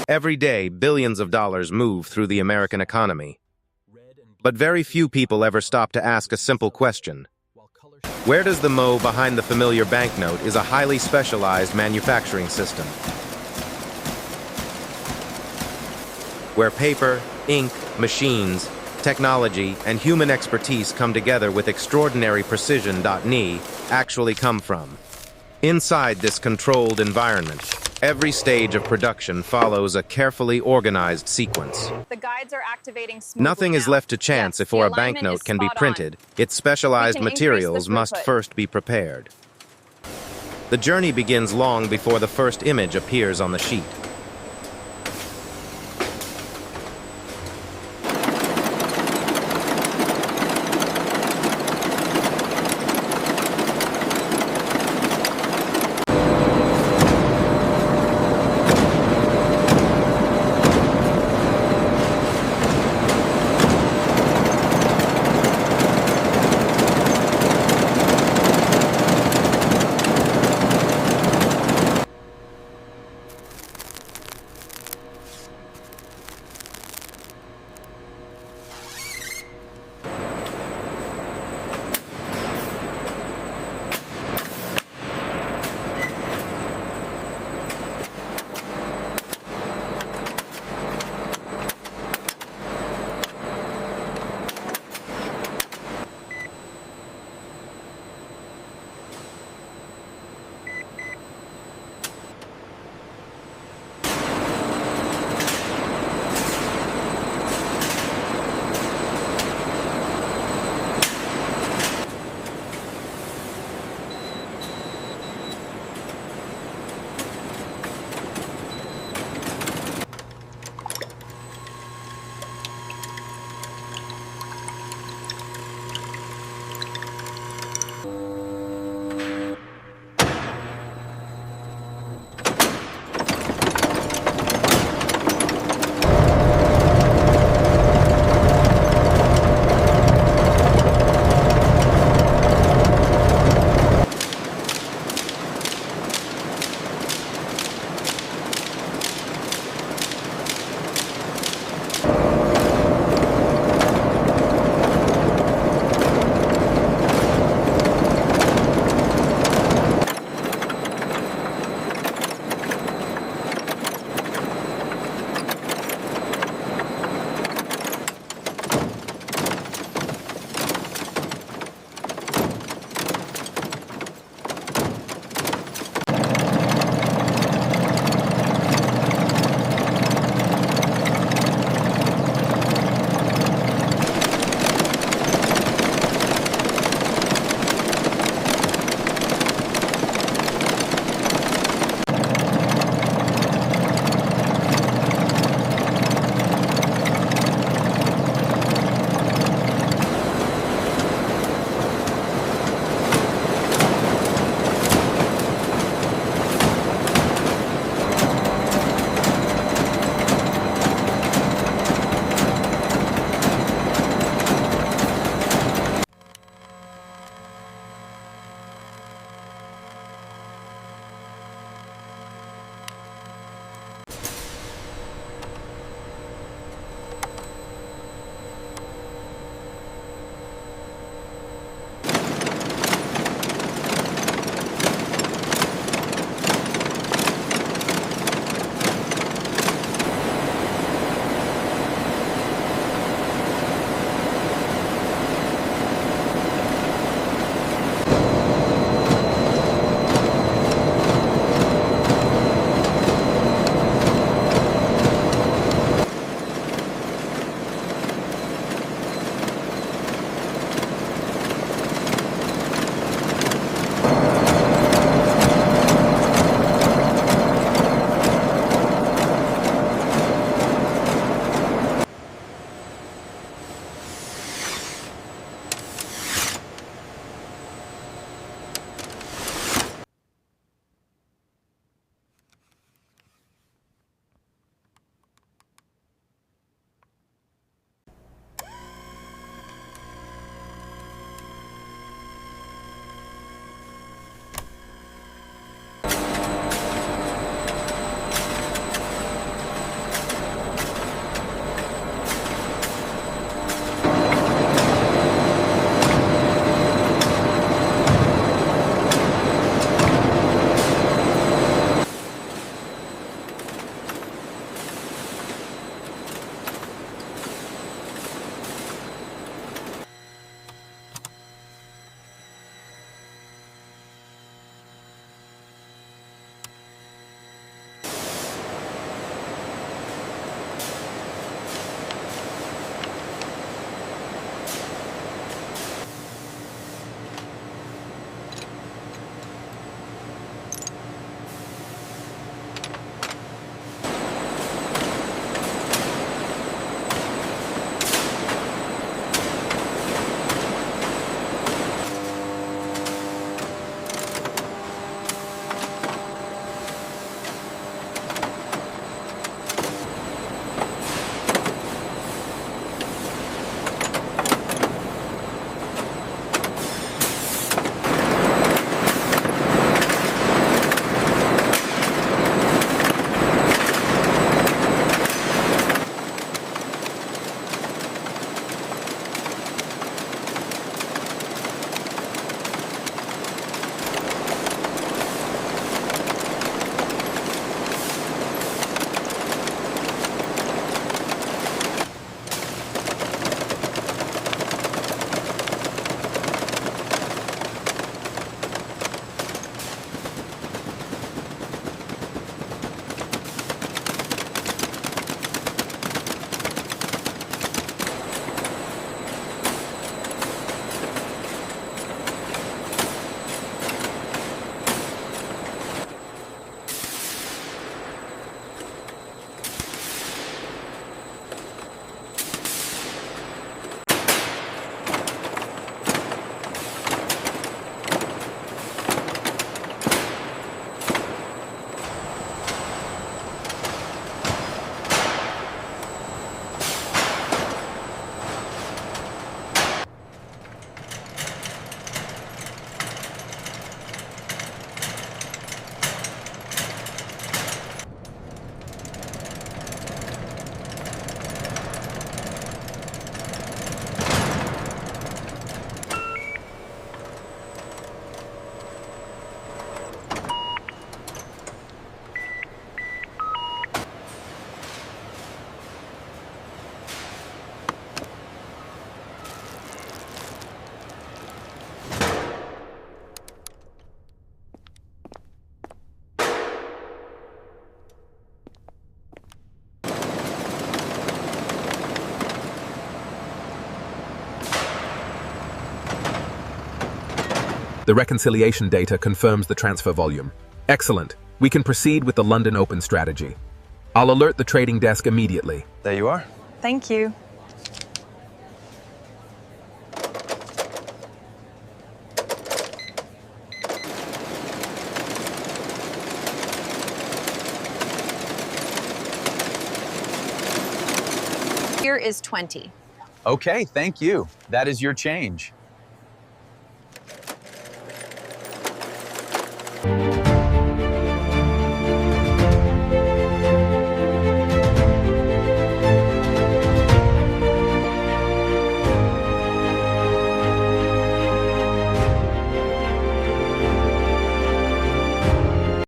Every day, billions of dollars move through the American economy. But very few people ever stop to ask a simple question. Where does the mo behind the familiar banknote is a highly specialized manufacturing system, where paper, ink, machines, technology, and human expertise come together with extraordinary precision. Ni actually come from. Inside this controlled environment, every stage of production follows a carefully organized sequence. The guides are activating smoothly. Nothing is now. left to chance Yes, before a the alignment banknote is can be spot printed. on. Its specialized We can increase the materials must throughput. first be prepared. The journey begins long before the first image appears on the sheet. The reconciliation data confirms the transfer volume. Excellent. We can proceed with the London Open strategy. I'll alert the trading desk immediately. There you are. Thank you. Here is 20. Okay, thank you. That is your change.